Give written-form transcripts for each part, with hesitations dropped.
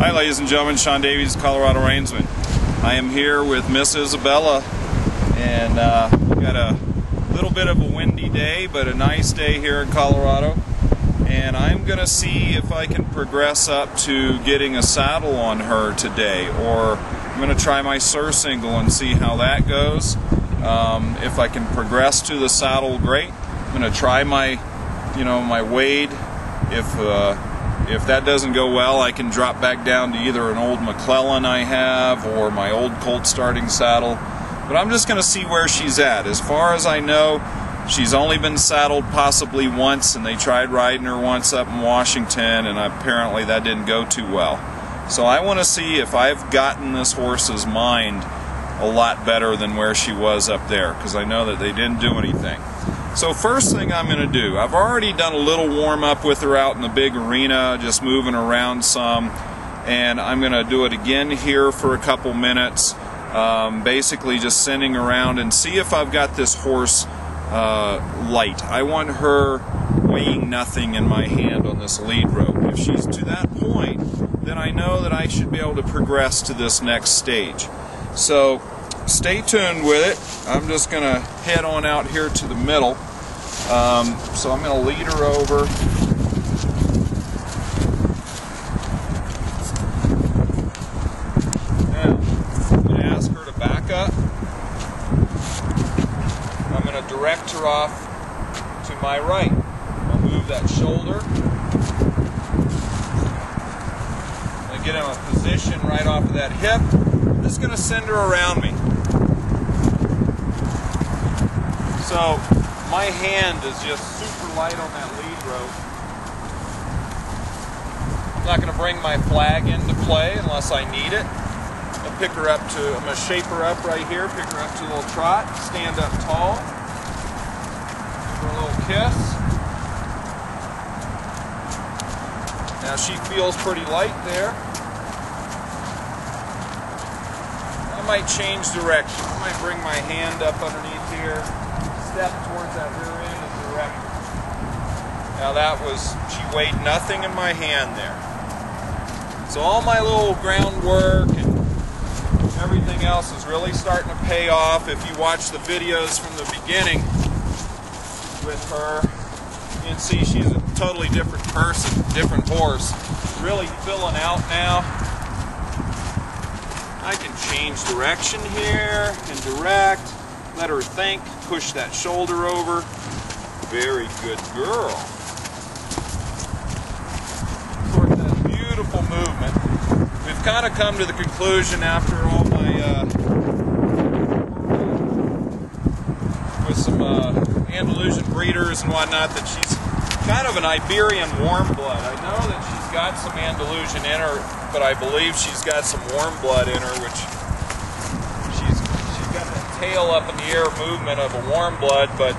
Hi ladies and gentlemen, Sean Davies, Coloradoreinsman. I am here with Miss Isabella, and we've got a little bit of a windy day, but a nice day here in Colorado. And I'm going to see if I can progress up to getting a saddle on her today, or I'm going to try my surcingle and see how that goes. If I can progress to the saddle, great. I'm going to try my wade. If that doesn't go well, I can drop back down to either an old McClellan I have or my old Colt starting saddle. But I'm just going to see where she's at. As far as I know, she's only been saddled possibly once, and they tried riding her once up in Washington, and apparently that didn't go too well. So I want to see if I've gotten this horse's mind a lot better than where she was up there, because I know that they didn't do anything. So first thing I'm going to do, I've already done a little warm-up with her out in the big arena, just moving around some, and I'm going to do it again here for a couple minutes, basically just sending around and see if I've got this horse light. I want her weighing nothing in my hand on this lead rope. If she's to that point, then I know that I should be able to progress to this next stage. So stay tuned with it. I'm just going to head on out here to the middle. So I'm going to lead her over. Now, I'm going to ask her to back up. I'm going to direct her off to my right. I'll move that shoulder. I'm going to get in a position right off of that hip. I'm just going to send her around me. So my hand is just super light on that lead rope. I'm not going to bring my flag into play unless I need it. I'm going to shape her up right here, pick her up to a little trot, stand up tall, give her a little kiss. Now she feels pretty light there. I might change direction. I might bring my hand up underneath here, step towards that rear end and direct her. Now she weighed nothing in my hand there. So all my little groundwork and everything else is really starting to pay off. If you watch the videos from the beginning with her, you can see she's a totally different person, different horse. Really filling out now. I can change direction here and direct, let her think, push that shoulder over. Very good girl. Of course, that beautiful movement. We've kind of come to the conclusion after all my, with some Andalusian breeders and whatnot, that she's kind of an Iberian Warmblood. I know that she's got some Andalusian in her, but I believe she's got some Warmblood in her, which she's got the tail up in the air movement of a Warmblood, but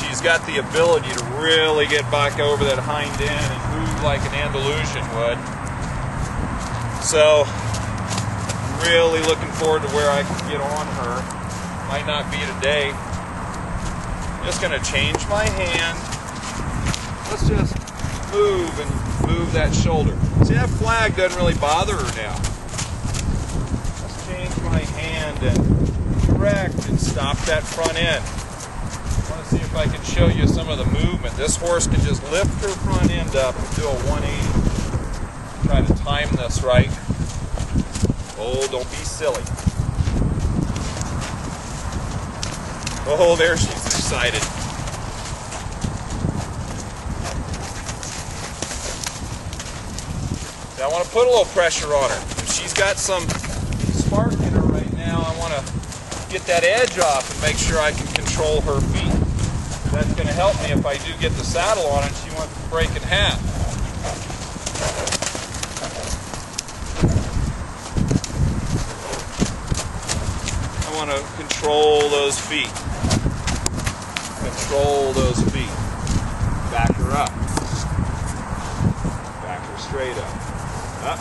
she's got the ability to really get back over that hind end and move like an Andalusian would. So I'm really looking forward to where I can get on her. Might not be today. I'm just going to change my hand. Let's just move that shoulder. See, that flag doesn't really bother her now. Let's change my hand and direct and stop that front end. I want to see if I can show you some of the movement. This horse can just lift her front end up and do a 180. Try to time this right. Oh, don't be silly. Oh, there she's excited. I want to put a little pressure on her. If she's got some spark in her right now, I want to get that edge off and make sure I can control her feet. That's going to help me if I do get the saddle on and she wants to break in half. I want to control those feet. Control those feet. Back her up. Back her straight up. Up.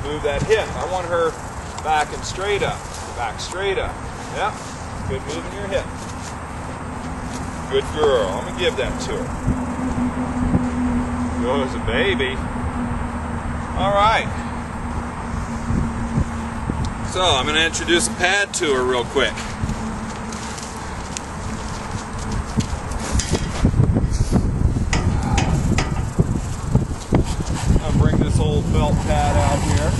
Move that hip. I want her back and straight up. Back straight up. Yep. Good moving your hip. Good girl. I'm going to give that to her. Goes a baby. All right. So I'm going to introduce a pad to her real quick. I'll bring this old felt pad out here.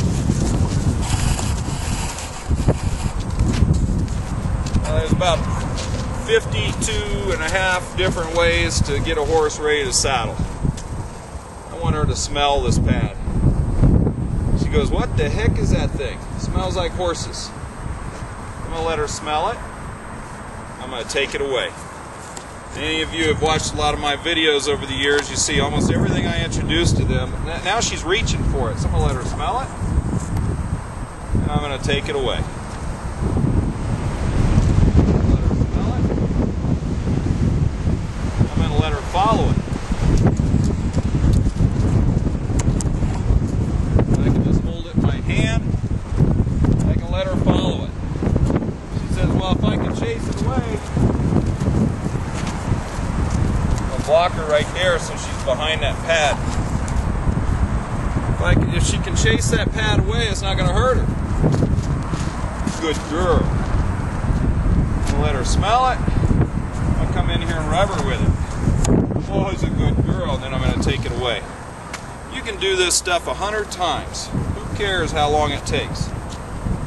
There's about 52.5 different ways to get a horse ready to saddle. I want her to smell this pad. She goes, "What the heck is that thing? It smells like horses." I'm going to let her smell it. I'm going to take it away. Any of you have watched a lot of my videos over the years, you see almost everything I introduce to them. Now she's reaching for it, so I'm going to let her smell it. And I'm going to take it away. Let her smell it. I'm going to let her follow it. I can just hold it in my hand. I can let her follow it. She says, "Well, if I can chase it away," block her right there so she's behind that pad. If she can chase that pad away, it's not going to hurt her. Good girl. I'm going to let her smell it. I'm going to come in here and rub her with it. Oh, it's a good girl. Then I'm going to take it away. You can do this stuff 100 times. Who cares how long it takes?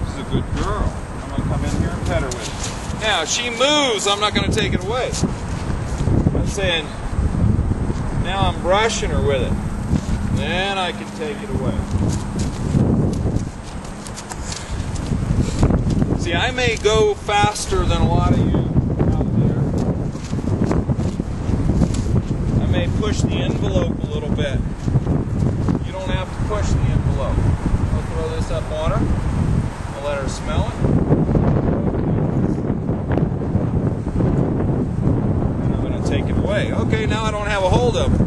She's a good girl. I'm going to come in here and pet her with it. Now, if she moves, I'm not going to take it away. I'm saying, now I'm brushing her with it. Then I can take it away. See, I may go faster than a lot of you out there. I may push the envelope a little bit. You don't have to push the envelope. I'll throw this up on her. I'll let her smell it. Take it away. Okay, now I don't have a hold of her.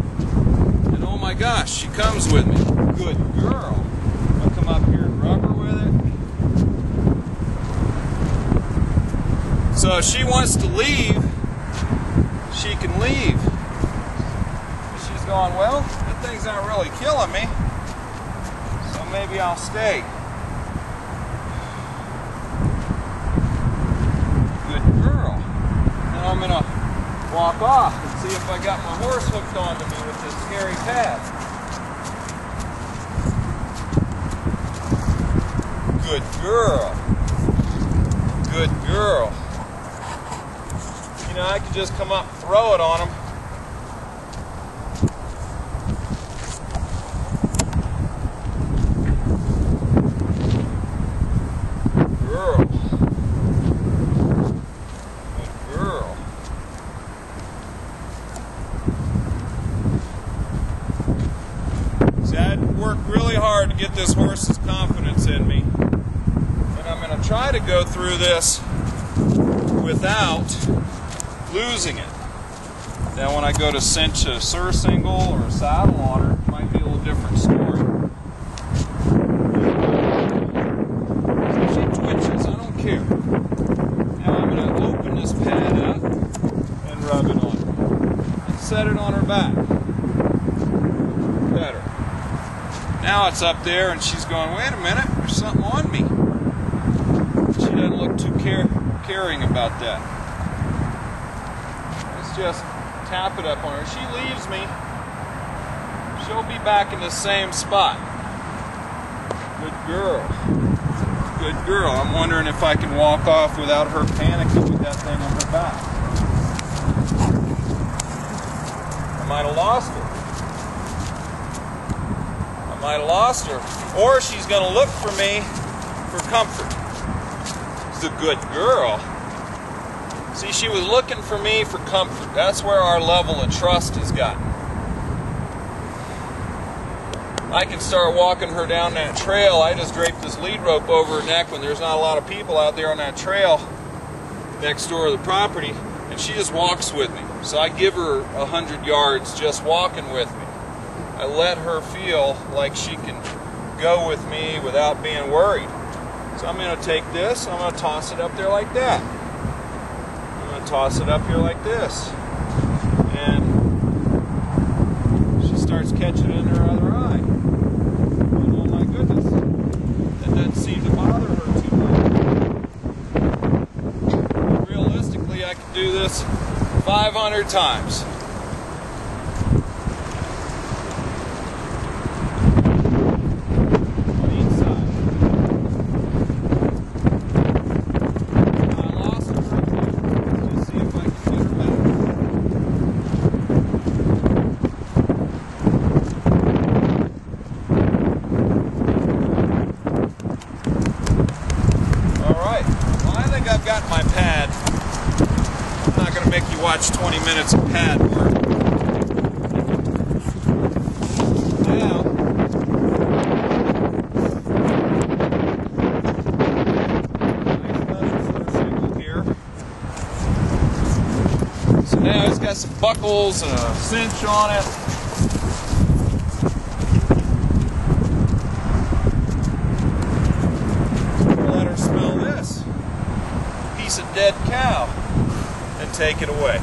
And oh my gosh, she comes with me. Good girl. I'll come up here and rub her with it. So if she wants to leave, she can leave. She's going, "Well, that thing's not really killing me, so maybe I'll stay." Good girl. And I'm going to walk off and see if I got my horse hooked onto me with this scary pad. Good girl. Good girl. You know, I could just come up and throw it on him. Girl. Worked really hard to get this horse's confidence in me, and I'm going to try to go through this without losing it. Now when I go to cinch a surcingle or a saddle on her, it might be a little different story. So she twitches, I don't care. Now I'm going to open this pad up and rub it on her and set it on her back. Better. Now it's up there and she's going, "Wait a minute, there's something on me." She doesn't look too caring about that. Let's just tap it up on her. If she leaves me, she'll be back in the same spot. Good girl. Good girl. I'm wondering if I can walk off without her panicking with that thing on her back. I might have lost her. Might have lost her, or she's going to look for me for comfort. She's a good girl. See, she was looking for me for comfort. That's where our level of trust has gotten. I can start walking her down that trail. I just draped this lead rope over her neck when there's not a lot of people out there on that trail next door to the property, and she just walks with me. So I give her 100 yards just walking with me. I let her feel like she can go with me without being worried. So I'm going to take this, I'm going to toss it up there like that. I'm going to toss it up here like this. And she starts catching it in her other eye. And oh my goodness, that doesn't seem to bother her too much. this 500 times. On each side. I lost her for a few. Let's see if I can get her back. Alright, well, I think I've got my pad. I'm not going to make you watch 20 minutes of pad work. Now, nice surcingle here. So now it's got some buckles and a cinch on it. Let her smell this piece of dead cow and take it away.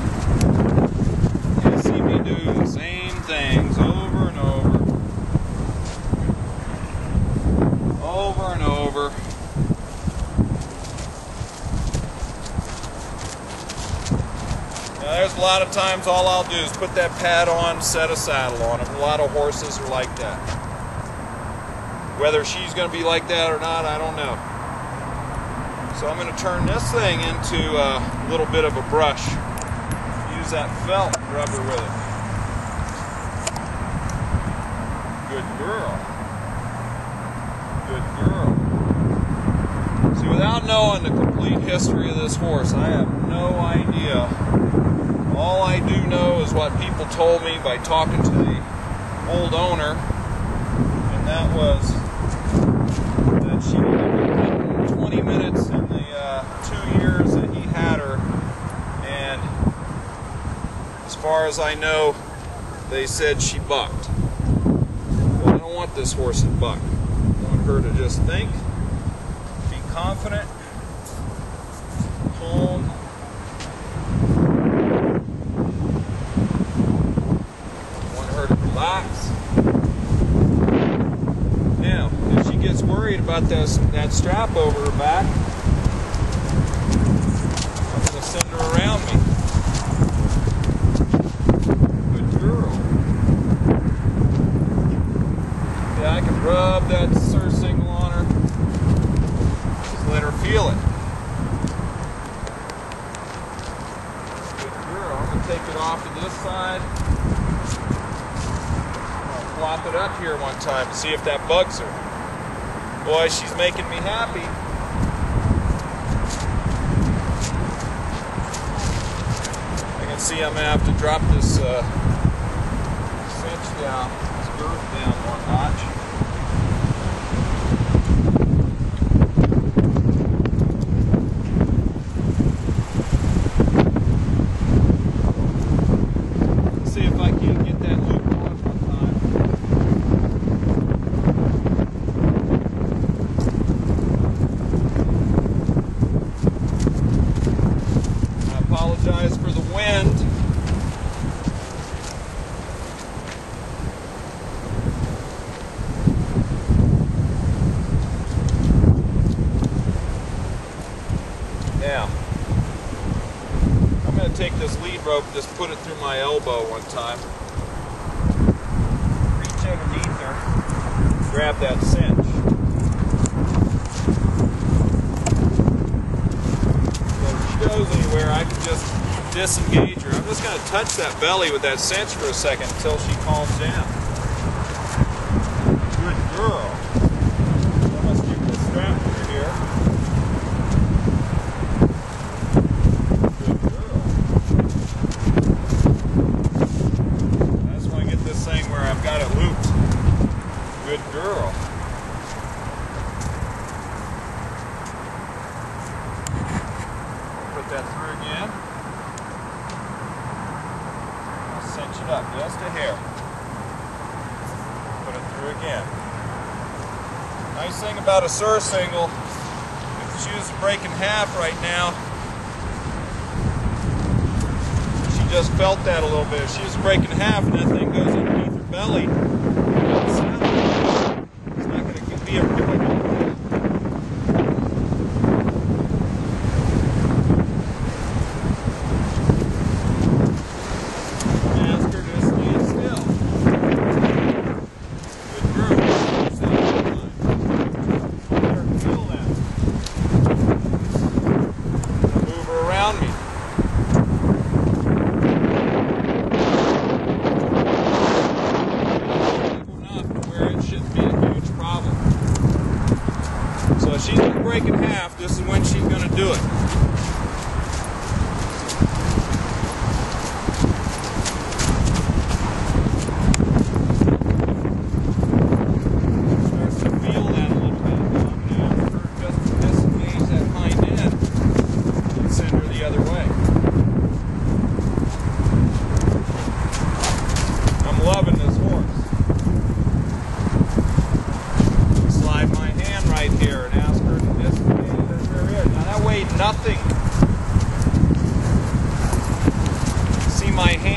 You see me do the same things over and over. Over and over. Now there's a lot of times all I'll do is put that pad on, set a saddle on it. A lot of horses are like that. Whether she's going to be like that or not, I don't know. So I'm going to turn this thing into a little bit of a brush. Use that felt rubber with it. Good girl. Good girl. See, without knowing the complete history of this horse, I have no idea. All I do know is what people told me by talking to the old owner, and that was that she was 20 minutes in the 2 years that he had her, and as far as I know, they said she bucked. Well, I don't want this horse to buck. I want her to just think, be confident, calm. I want her to relax. Now, if she gets worried about that strap over her back, I'm going to send her around me. Good girl. Yeah, I can rub that surcingle on her. Just let her feel it. Good girl. I'm going to take it off to this side. I'll flop it up here one time and see if that bugs her. Boy, she's making me happy. I can see I'm going to have to drop this cinch down, this girth down one notch. Let's see if I can get that loop on one time. I apologize for the wind. Now, I'm going to take this lead rope, just put it through my elbow one time. Reach underneath her, grab that cinch. So if she goes anywhere, I can just disengage her. I'm just going to touch that belly with that cinch for a second until she calms down. Good girl. I must keep this strap through here. Good girl. I just want to get this thing where I've got it looped. Good girl. Put that through again. I'll cinch it up just a hair. Put it through again. Nice thing about a surcingle, if the shoes are breaking half right now, she just felt that a little bit. If she was breaking half and that thing goes underneath her belly, it's not going to be able to do anything.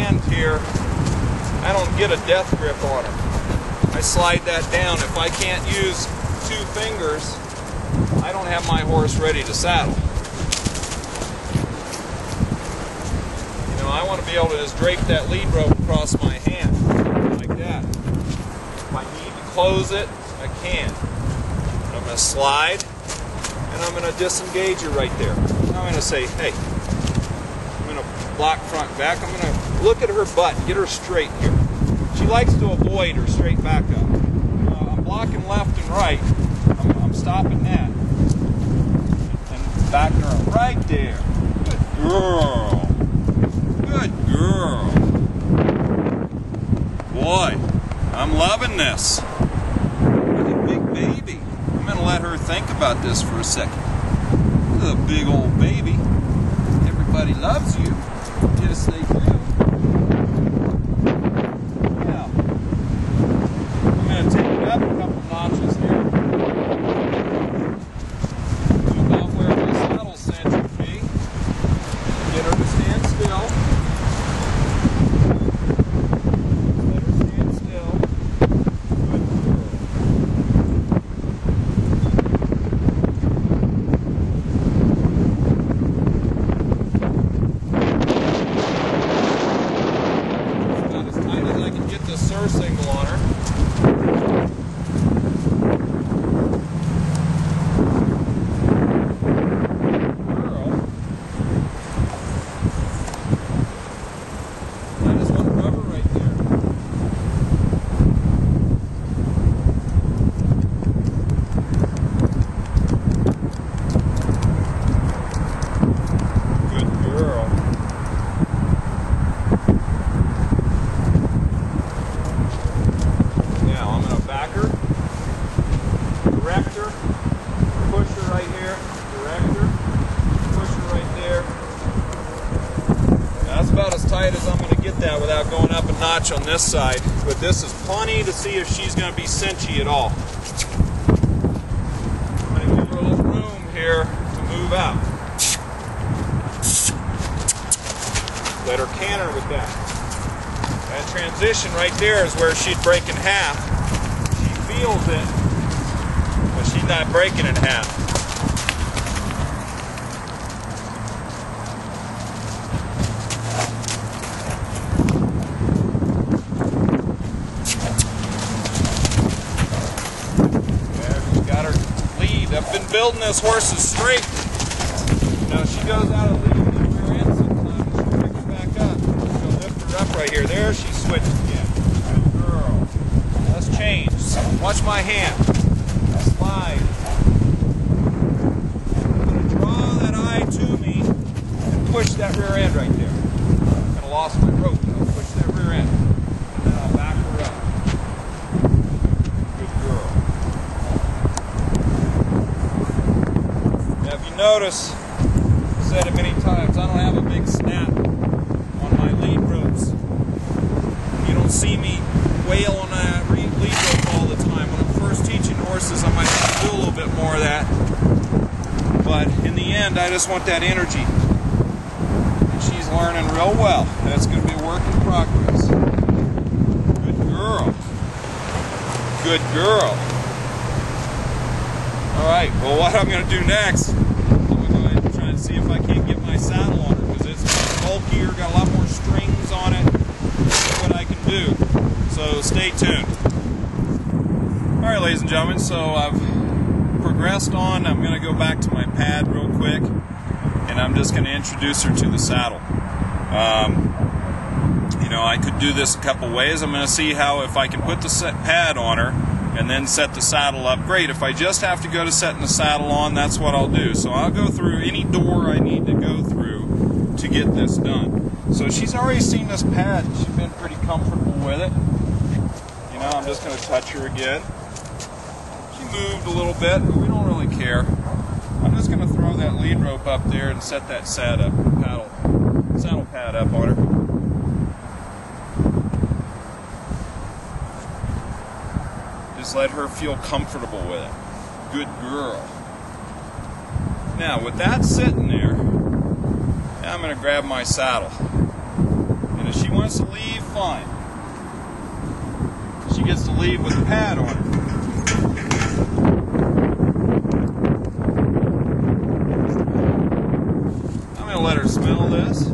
hand here, I don't get a death grip on her. I slide that down. If I can't use 2 fingers, I don't have my horse ready to saddle. You know, I want to be able to just drape that lead rope across my hand, like that. If I need to close it, I can. I'm going to slide, and I'm going to disengage her right there. I'm going to say, hey, I'm going to block front back. I'm going to look at her butt and get her straight here. She likes to avoid her straight back up. I'm blocking left and right. I'm stopping that. And backing her up right there. Good girl. Good girl. Boy, I'm loving this. What a big baby. I'm going to let her think about this for a second. This is a big old baby. Everybody loves you. Yes, they do. Now, I'm going to take it up a couple notches here. To about where my saddle cinch would be. Get her to stand still. Let her stand still. Good girl. About as tight as I can get this surcingle on her. As I'm going to get that without going up a notch on this side, but this is plenty to see if she's going to be cinchy at all. I'm going to give her a little room here to move out. Let her canter with that. That transition right there is where she'd break in half. She feels it, but she's not breaking in half. I've been building this horses straight. Now she goes out of lead in the rear end sometimes and she brings her back up. She'll lift her up right here. There she switches again. Good girl. Let's change. Watch my hand. Slide. I'm going to draw that eye to me and push that rear end right there. I'm going to lost my rope. I'll push that rear end. And then I'll back her up. Good girl. If you notice, I've said it many times, I don't have a big snap on my lead ropes. You don't see me wail on that lead rope all the time. When I'm first teaching horses, I might have to do a little bit more of that. But in the end, I just want that energy. And she's learning real well. That's going to be a work in progress. Good girl. Good girl. Alright, well what I'm going to do next, I'm going to go ahead and try and see if I can't get my saddle on her, because it's bulkier, got a lot more strings on it. See what I can do. So stay tuned. Alright, ladies and gentlemen, so I've progressed on. I'm going to go back to my pad real quick, and I'm just going to introduce her to the saddle. You know, I could do this a couple ways. I'm going to see how, if I can put the pad on her and then set the saddle up, great. If I just have to go to setting the saddle on, that's what I'll do. So I'll go through any door I need to go through to get this done. So she's already seen this pad. She's been pretty comfortable with it. You know, I'm just going to touch her again. She moved a little bit, but we don't really care. I'm just going to throw that lead rope up there and set that saddle pad up on her. Just let her feel comfortable with it. Good girl. Now, with that sitting there, now I'm going to grab my saddle. And if she wants to leave, fine. She gets to leave with a pad on her. I'm going to let her smell this.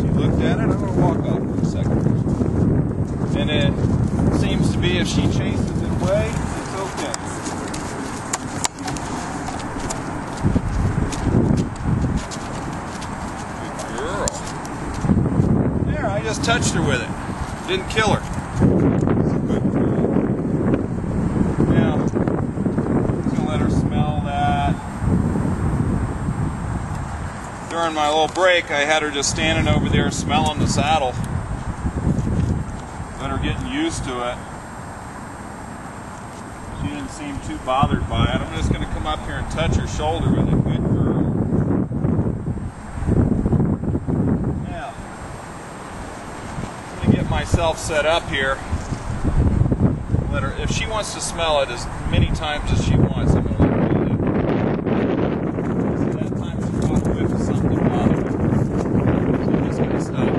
She looked at it. I'm going to walk off for a second. And it seems to be if she chases it away, it's okay. I just touched her with it. Didn't kill her. Now, I'm just going to let her smell that. During my little break, I had her just standing over there smelling the saddle. Let her getting used to it. She didn't seem too bothered by it. I'm just going to come up here and touch her shoulder with it. Good girl. Myself set up here. Let her, if she wants to smell it as many times as she wants, I'm going to let her do that. So that time she caught a whiff of something bothering her. So I'm just going to stop.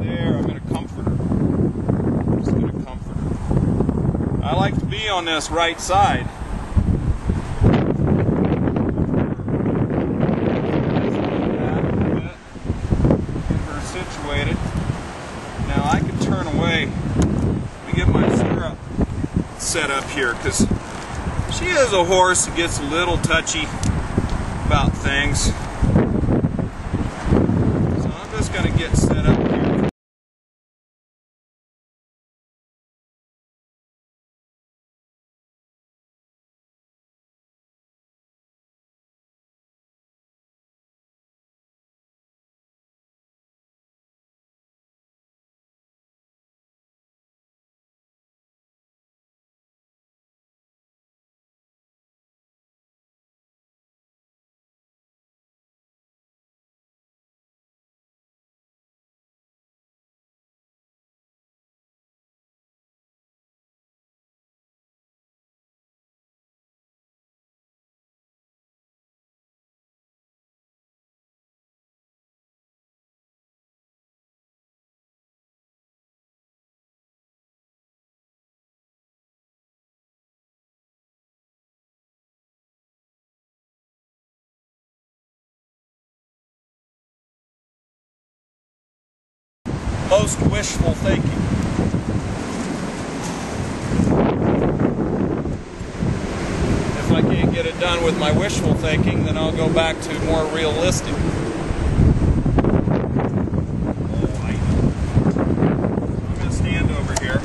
There, I'm going to comfort her. I'm just going to comfort her. I like to be on this right side. Now I can turn away. Let me get my stirrup set up here because she is a horse that gets a little touchy about things. So I'm just going to get set up here. Most wishful thinking. If I can't get it done with my wishful thinking, then I'll go back to more realistic. Oh, I know. I'm going to stand over here.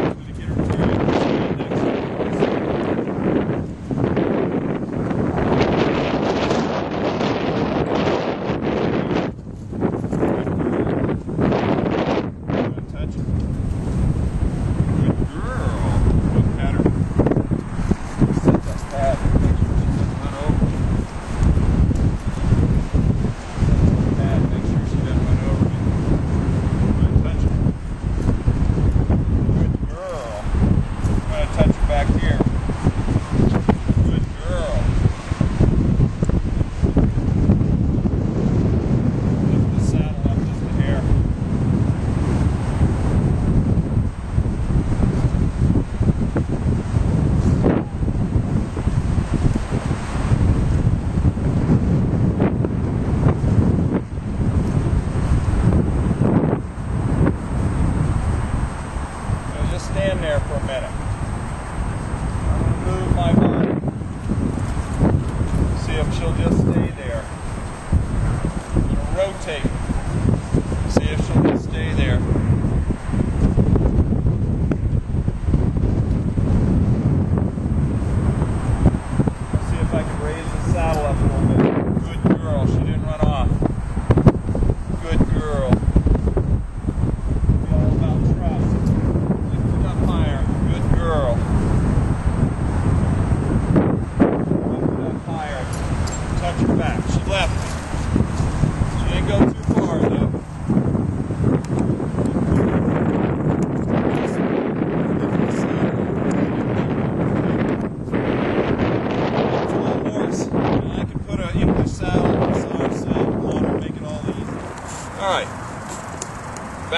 I'm going to get her turned next to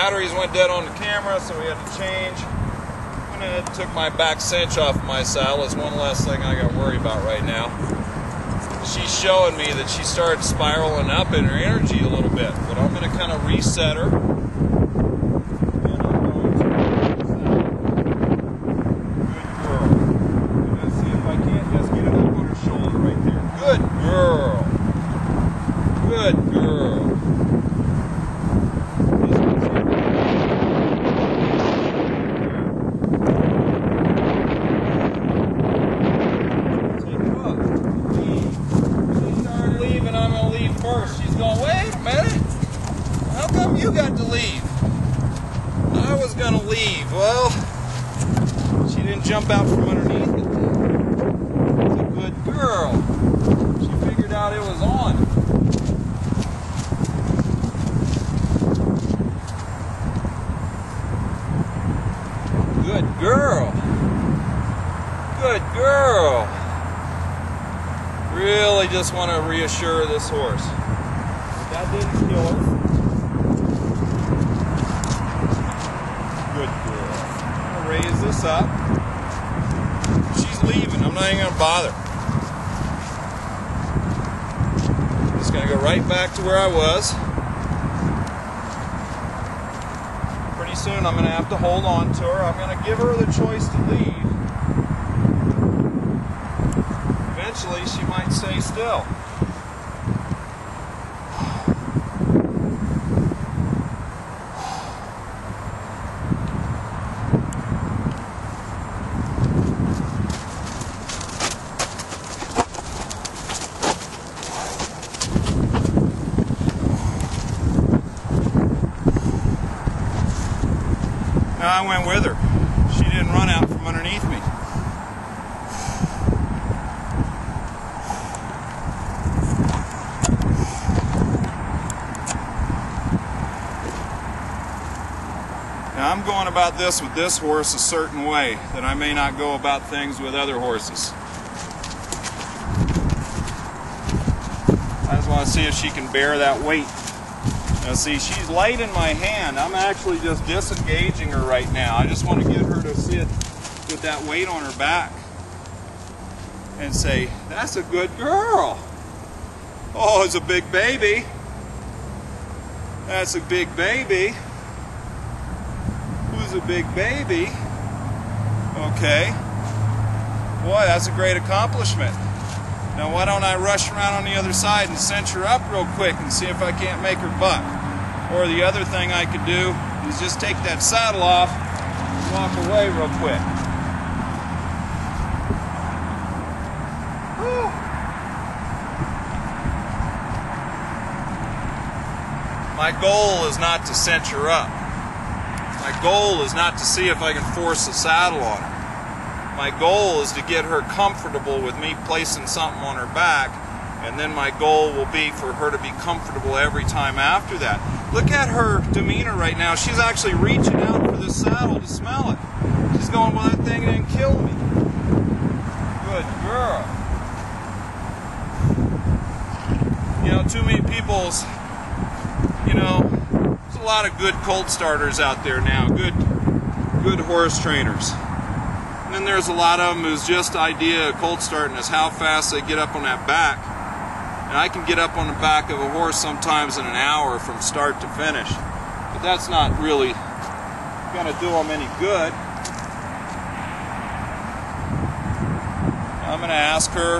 batteries went dead on the camera, so we had to change. Went ahead and took my back cinch off my saddle. It's one less thing I got to worry about right now. She's showing me that she started spiraling up in her energy a little bit, but I'm going to kind of reset her. And I'm going to good girl. Let's see if I can't just get it up on her shoulder right there. Good girl. Good girl. She's going, wait a minute, how come you got to leave? I was going to leave. Well, she didn't jump out from underneath it. It's a good girl. She figured out it was on. Good girl. Good girl. Really just want to reassure this horse. That didn't kill her. Good girl. I'm going to raise this up. She's leaving. I'm not even going to bother. I'm just going to go right back to where I was. Pretty soon I'm going to have to hold on to her. I'm going to give her the choice to leave. Eventually she might stay still. Now I went with her. She didn't run out from underneath me. Now I'm going about this with this horse a certain way that I may not go about things with other horses. I just want to see if she can bear that weight. Now see, she's light in my hand. I'm actually just disengaging her right now. I just want to get her to sit with that weight on her back and say, that's a good girl. Oh, it's a big baby. That's a big baby. Who's a big baby? Okay. Boy, that's a great accomplishment. Now why don't I rush around on the other side and cinch her up real quick and see if I can't make her buck. Or the other thing I could do is just take that saddle off and walk away real quick. Whew. My goal is not to cinch her up. My goal is not to see if I can force the saddle on her. My goal is to get her comfortable with me placing something on her back, and then my goal will be for her to be comfortable every time after that. Look at her demeanor right now. She's actually reaching out for the saddle to smell it. She's going, well, that thing didn't kill me. Good girl. You know, too many people's, you know, there's a lot of good colt starters out there now, good horse trainers. And then there's a lot of them whose just idea of colt starting is how fast they get up on that back. And I can get up on the back of a horse sometimes in an hour from start to finish. But that's not really going to do them any good. I'm going to ask her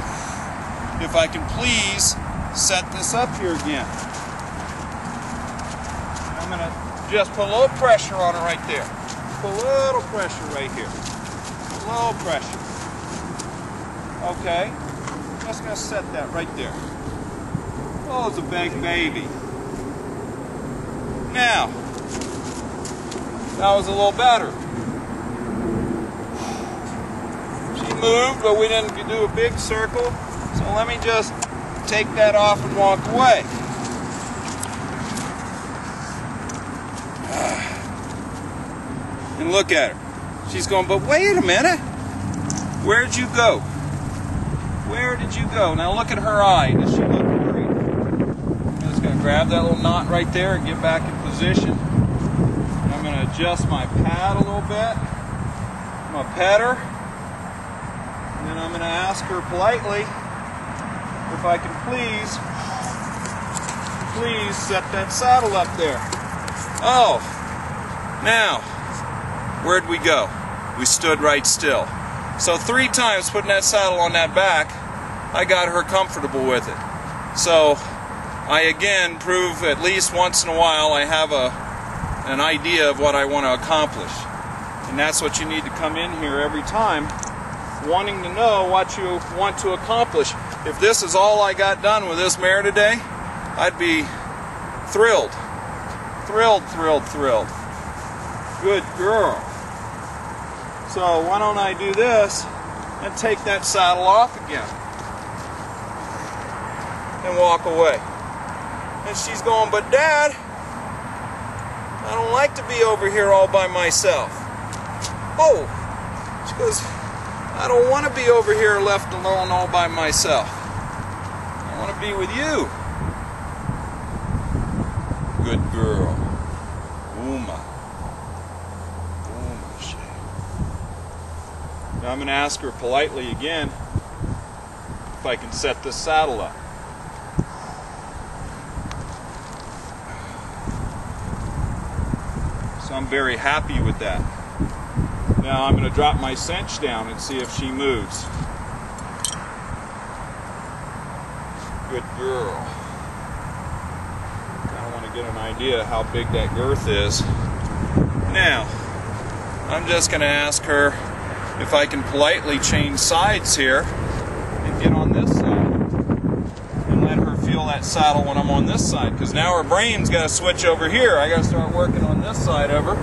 if I can please set this up here again. I'm going to just put a little pressure on her right there. Put a little pressure right here. A little pressure. Okay. Just going to set that right there. Oh, it's a big baby. Now, that was a little better. She moved, but we didn't do a big circle. So let me just take that off and walk away. And look at her. She's going, but wait a minute. Where'd you go? Where did you go? Now look at her eye. Does she look worried? I'm just going to grab that little knot right there and get back in position. adjust my pad a little bit. I'm going to pet her. And then I'm going to ask her politely if I can please set that saddle up there. Oh, now, where'd we go? We stood right still. So 3 times putting that saddle on that back, I got her comfortable with it. So I again prove at least once in a while I have an idea of what I want to accomplish. And that's what you need to come in here every time, wanting to know what you want to accomplish. If this is all I got done with this mare today, I'd be thrilled. Thrilled, thrilled, thrilled. Good girl. So why don't I do this and take that saddle off again and walk away. And she's going, but Dad, I don't like to be over here all by myself. Oh, she goes, I don't want to be over here left alone all by myself. I want to be with you. Good girl. Uma. Uma shit. Now I'm going to ask her politely again if I can set this saddle up. So I'm very happy with that. Now I'm going to drop my cinch down and see if she moves. Good girl. I want to get an idea how big that girth is. Now, I'm just going to ask her if I can politely change sides here and get on this side and let her feel that saddle when I'm on this side, because now her brain's got to switch over here. I got to start working on this side of her.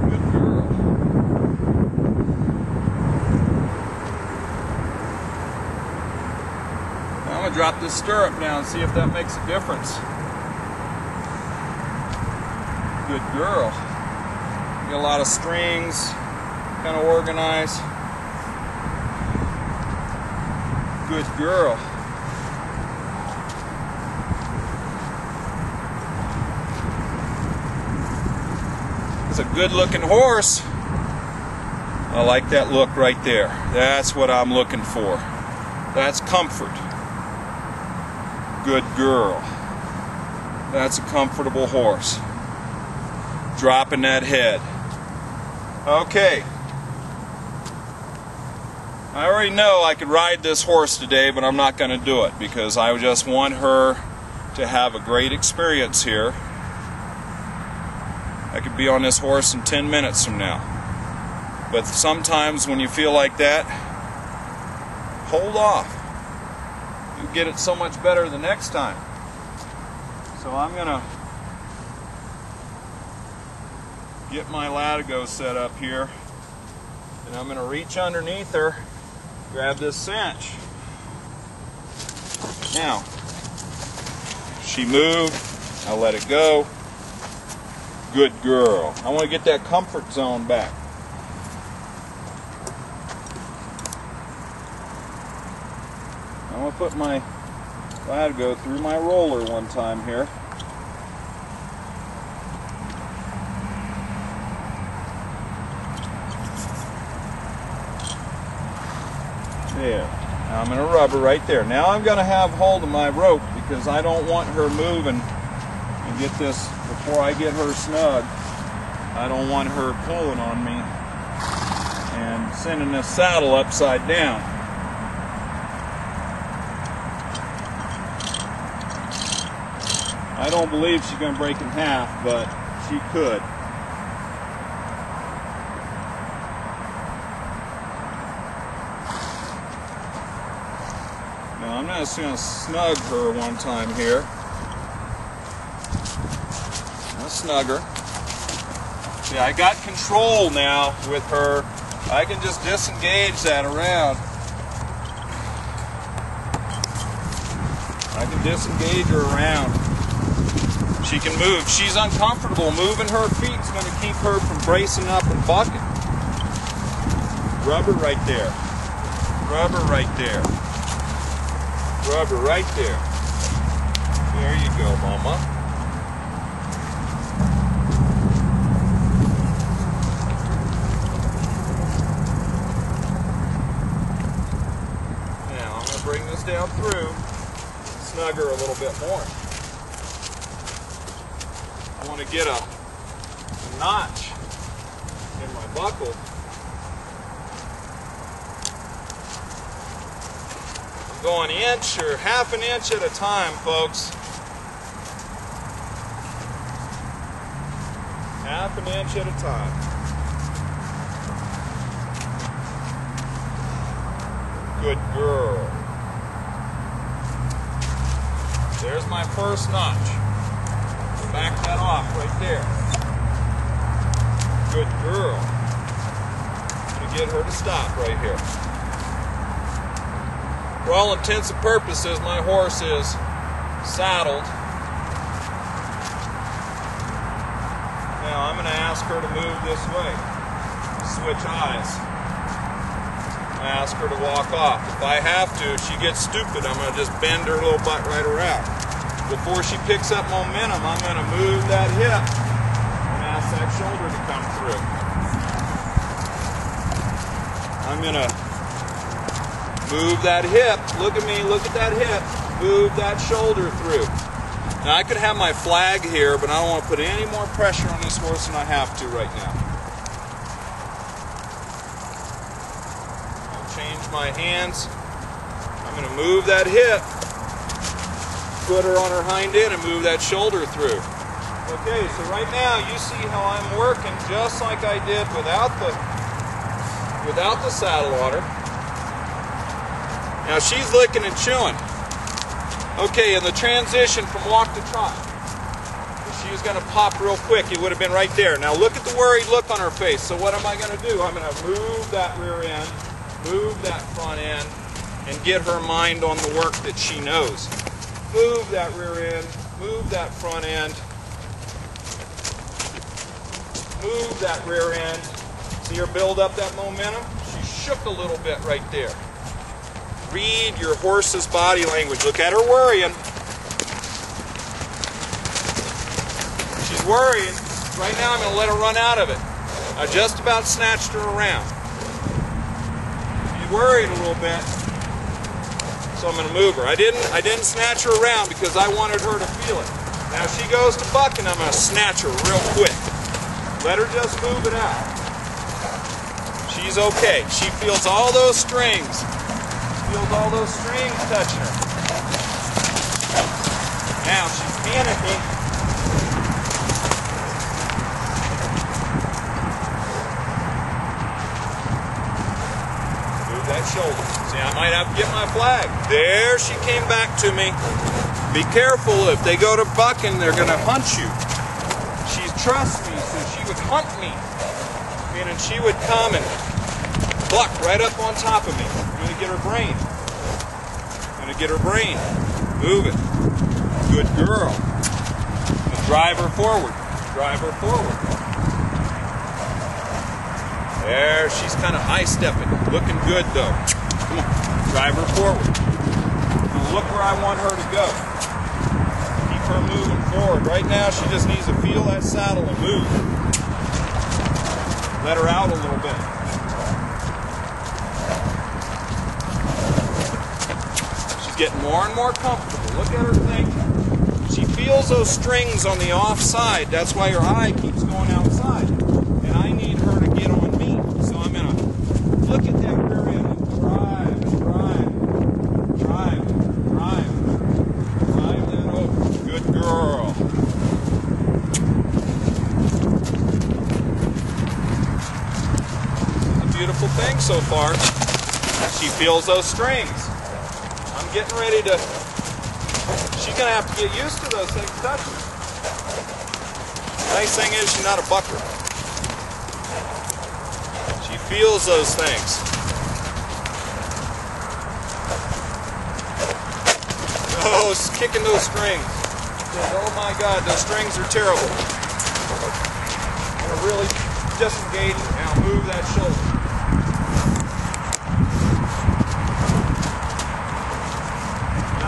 Good girl. Now I'm going to drop this stirrup down and see if that makes a difference. Good girl. Get a lot of strings, kind of organized. Good girl. It's a good looking horse. I like that look right there. That's what I'm looking for. That's comfort. Good girl. That's a comfortable horse. Dropping that head. Okay. I already know I could ride this horse today, but I'm not going to do it because I just want her to have a great experience here. I could be on this horse in 10 minutes from now. But sometimes when you feel like that, hold off. You get it so much better the next time. So I'm going to get my latigo set up here, and I'm going to reach underneath her, grab this cinch. Now, she moved, I let it go. Good girl. I want to get that comfort zone back. I'm going to put my latigo through my roller one time here. There. Now I'm going to rub her right there. Now I'm going to have hold of my rope because I don't want her moving and get this before I get her snug. I don't want her pulling on me and sending this saddle upside down. I don't believe she's going to break in half, but she could. Now I'm just going to snug her one time here. I'll snug her. See, I got control now with her. I can just disengage that around. I can disengage her around. She can move. She's uncomfortable. Moving her feet's going to keep her from bracing up and bucking. Rub her right there. Rub her right there. Rub her right there. There you go, Mama. down through, snug her a little bit more. I want to get a notch in my buckle. I'm going inch or half an inch at a time, folks. Half an inch at a time. Good girl. There's my first notch. Back that off right there. Good girl. I'm going to get her to stop right here. For all intents and purposes, my horse is saddled. Now I'm going to ask her to move this way. Switch eyes. I ask her to walk off. If I have to, if she gets stupid, I'm going to just bend her little butt right around. Before she picks up momentum, I'm going to move that hip and ask that shoulder to come through. I'm going to move that hip. Look at me, look at that hip. Move that shoulder through. Now I could have my flag here, but I don't want to put any more pressure on this horse than I have to right now. I'll change my hands. I'm going to move that hip, put her on her hind end, and move that shoulder through. Okay, so right now you see how I'm working just like I did without the saddle on her. Now she's licking and chewing. Okay, in the transition from walk to trot, if she was going to pop real quick, it would have been right there. Now look at the worried look on her face. So what am I going to do? I'm going to move that rear end, move that front end, and get her mind on the work that she knows. Move that rear end, move that front end, move that rear end. See her build up that momentum? She shook a little bit right there. Read your horse's body language. Look at her worrying. She's worrying. Right now I'm going to let her run out of it. I just about snatched her around. She's worried a little bit, so I'm going to move her. I didn't snatch her around because I wanted her to feel it. Now if she goes to bucking, I'm going to snatch her real quick. Let her just move it out. She's okay. She feels all those strings. Feels all those strings touching her. Now she's panicking. Move that shoulder. See, I might have to get my flag. There she came back to me. Be careful, if they go to bucking, they're going to hunt you. She trusts me, so she would hunt me. And she would come and pluck right up on top of me. I'm going to get her brain. I'm going to get her brain. Move it. Good girl. And drive her forward. Drive her forward. There, she's kind of high-stepping. Looking good, though. Come on. Drive her forward. Now look where I want her to go. Keep her moving forward. Right now, she just needs to feel that saddle and move. Let her out a little bit. Getting more and more comfortable. Look at her think. She feels those strings on the offside. That's why her eye keeps going outside. And I need her to get on me. So I'm going to look at that rear end and drive, drive, drive, drive. Drive that over. Good girl. It's a beautiful thing so far. She feels those strings. I'm getting ready to, she's going to have to get used to those things touching her. The nice thing is she's not a bucker. She feels those things. Oh, it's kicking those strings. Oh my God, those strings are terrible. I'm going to really disengage her. Now move that shoulder.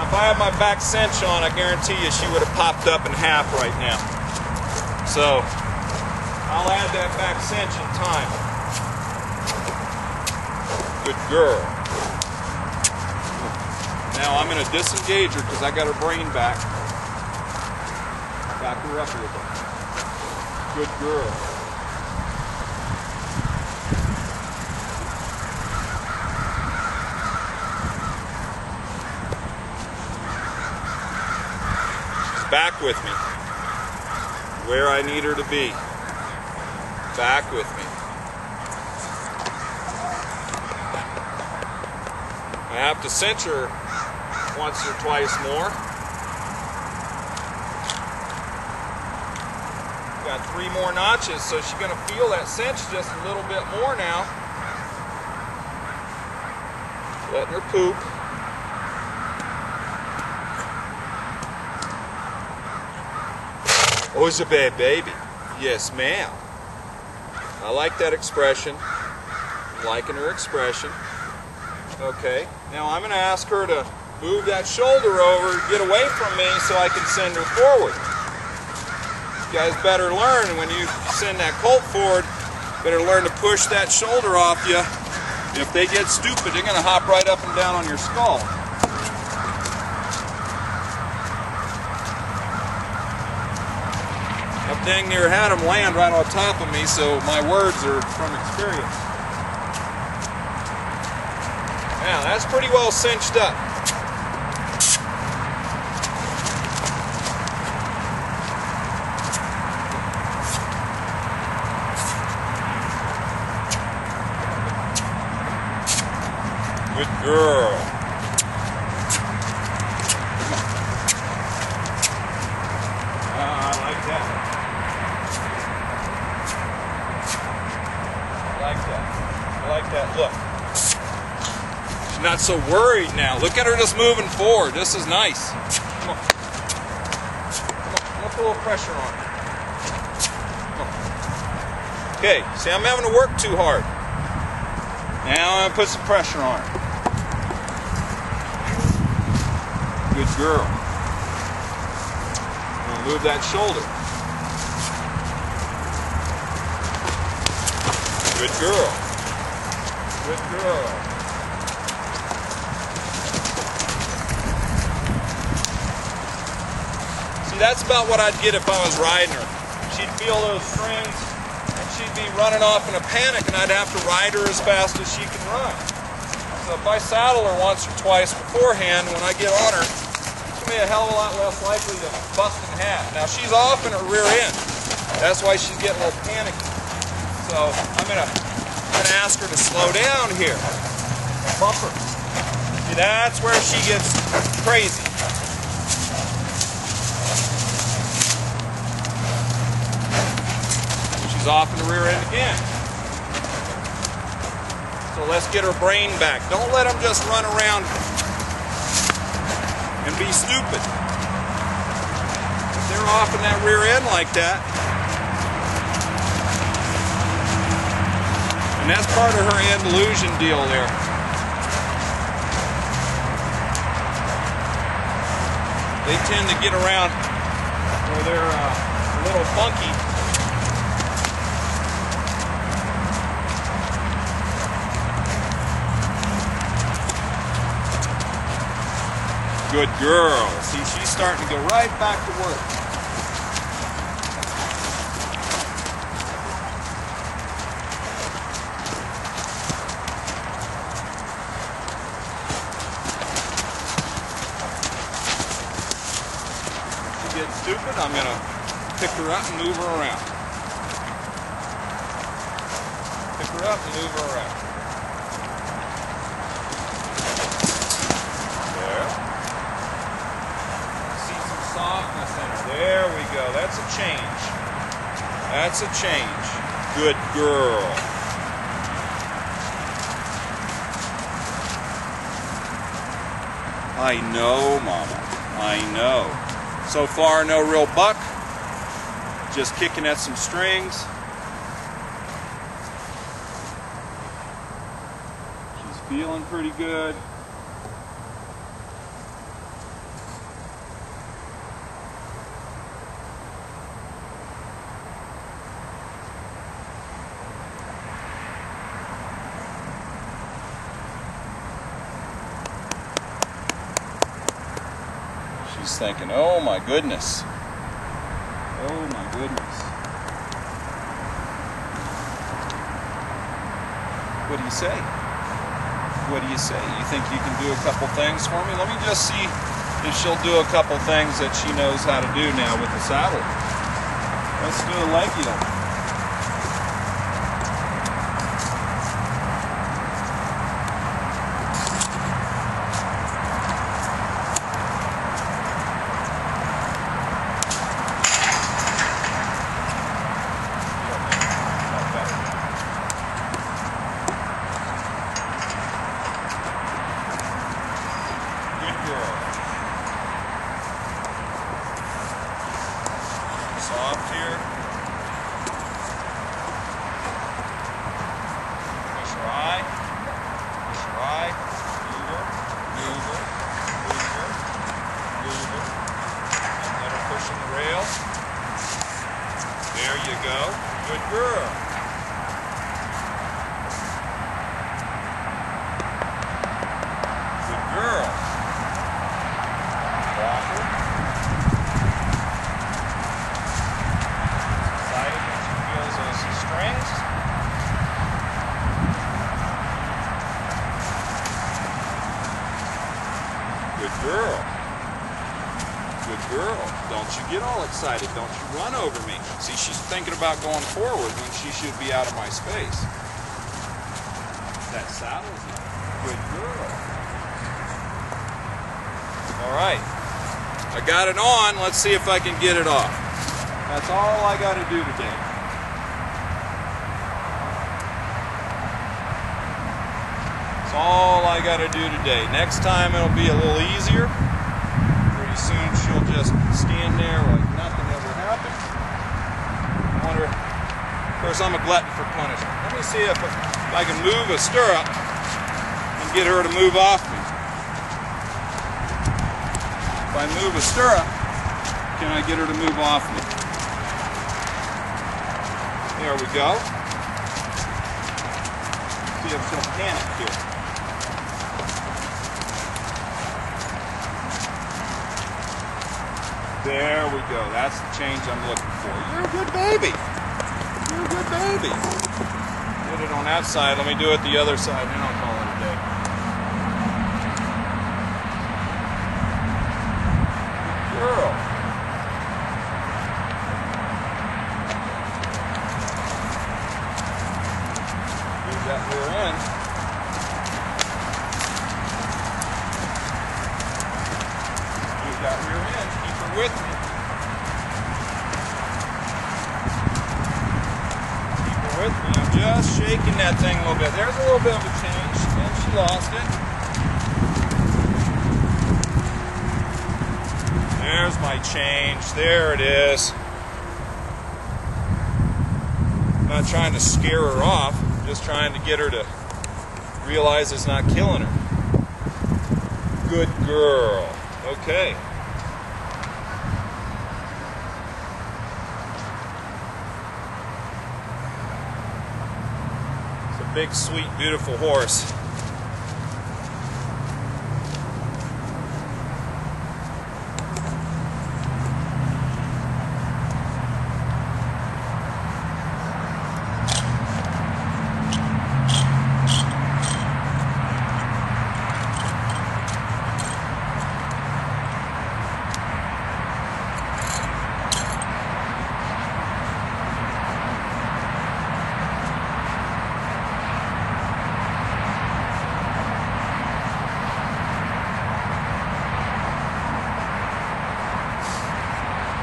If I had my back cinch on, I guarantee you she would have popped up in half right now. So, I'll add that back cinch in time. Good girl. Now I'm going to disengage her because I got her brain back. Back her up a little bit. Good girl. She's back with me. Where I need her to be. Back with me. I have to cinch her once or twice more. Got 3 more notches, so she's going to feel that cinch just a little bit more now. Letting her poop. Oh, Isabella, baby. Yes, ma'am. I like that expression. I'm liking her expression. Okay, now I'm going to ask her to move that shoulder over, get away from me so I can send her forward. You guys better learn when you send that colt forward, better learn to push that shoulder off you. If they get stupid, they're going to hop right up and down on your skull. I've dang near had them land right on top of me, so my words are from experience. Now, that's pretty well cinched up. Good girl. Come on. I like that. I like that. I like that look. She's not so worried now. Look at her just moving forward. This is nice. Come on. Come on. I'm going to put a little pressure on her. Come on. Okay. See, I'm having to work too hard. Now I'm going to put some pressure on her. Good girl. I'm going to move that shoulder. Good girl. Good girl. See, that's about what I'd get if I was riding her. She'd feel those strings and she'd be running off in a panic and I'd have to ride her as fast as she can run. So if I saddle her once or twice beforehand, when I get on her, she's going to be a hell of a lot less likely to bust in half. Now she's off in her rear end. That's why she's getting a little panicky. So I'm going to ask her to slow down here. Bump her. See, that's where she gets crazy. She's off in the rear end again. So let's get her brain back. Don't let them just run around and be stupid. If they're off in that rear end like that, and that's part of her Andalusian deal there. They tend to get around where they're a little funky. Good girl. See, she's starting to go right back to work. If she gets stupid, I'm going to pick her up and move her around. Pick her up and move her around. Softness in her. There we go. That's a change. That's a change. Good girl. I know, Mama. I know. So far, no real buck. Just kicking at some strings. She's feeling pretty good. she's thinking, oh my goodness. Oh my goodness. What do you say? What do you say? You think you can do a couple things for me? Let me just see if she'll do a couple things that she knows how to do now with the saddle. Let's do a leggy one. Soft here. Push her eye. Push her eye. Move her. Move her. Move her. Move her. And let her push in the rail. There you go. Good girl. Good girl. Walk her. Strings. Good girl. Good girl. Don't you get all excited. Don't you run over me. See, she's thinking about going forward when she should be out of my space. That saddle's in. Good girl. All right. I got it on. Let's see if I can get it off. That's all I got to do today. That's all I got to do today. Next time it'll be a little easier. Pretty soon she'll just stand there like nothing ever happened. I wonder, of course I'm a glutton for punishment. Let me see if I can move a stirrup and get her to move off me. If I move a stirrup, can I get her to move off me? There we go. See if she'll panic here. There we go. That's the change I'm looking for. You're a good baby. You're a good baby. Did it on that side. Let me do it the other side, and then I'll call it a day. Good girl. Move that rear end. Move that rear end. Keep her with me. Keep her with me. I'm just shaking that thing a little bit. There's a little bit of a change, and she lost it. There's my change. There it is. I'm not trying to scare her off. I'm just trying to get her to realize it's not killing her. Good girl. Okay. It's a big, sweet, beautiful horse.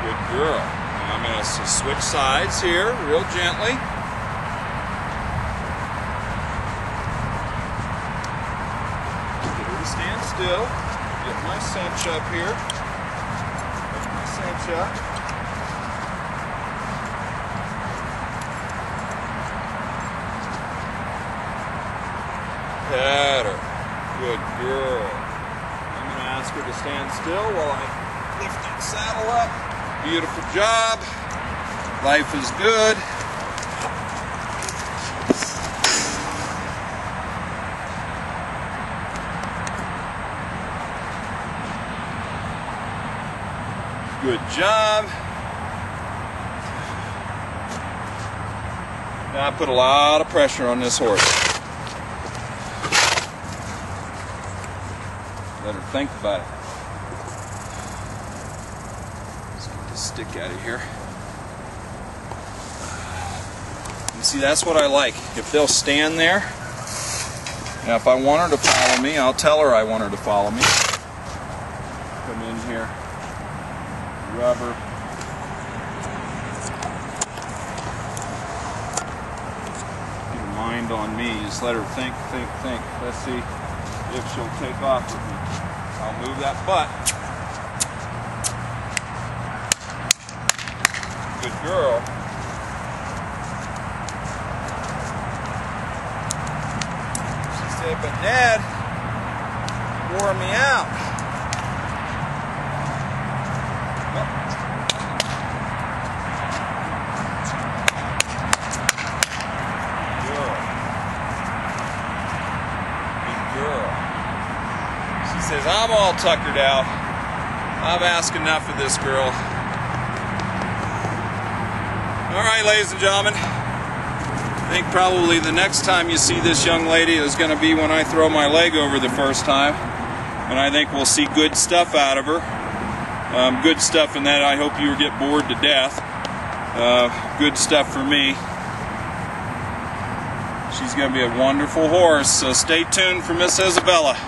Good girl. Now I'm going to switch sides here real gently. Get her to stand still. Get my cinch up here. Get my cinch up. Pet her. Good girl. I'm going to ask her to stand still while I lift that saddle up. Beautiful job. Life is good. Good job. Now I put a lot of pressure on this horse. Let her think about it. Let's get this stick out of here. You see, that's what I like. If they'll stand there. Now if I want her to follow me, I'll tell her I want her to follow me. Come in here. Rub her. Get her mind on me. Just let her think, think, think. Let's see if she'll take off with me. I'll move that butt. Good girl. She said, but Dad, you wore me out. Says, I'm all tuckered out. I've asked enough of this girl. Alright, ladies and gentlemen. I think probably the next time you see this young lady is going to be when I throw my leg over the first time. And I think we'll see good stuff out of her. Good stuff in that I hope you get bored to death. Good stuff for me. She's going to be a wonderful horse, so stay tuned for Miss Isabella.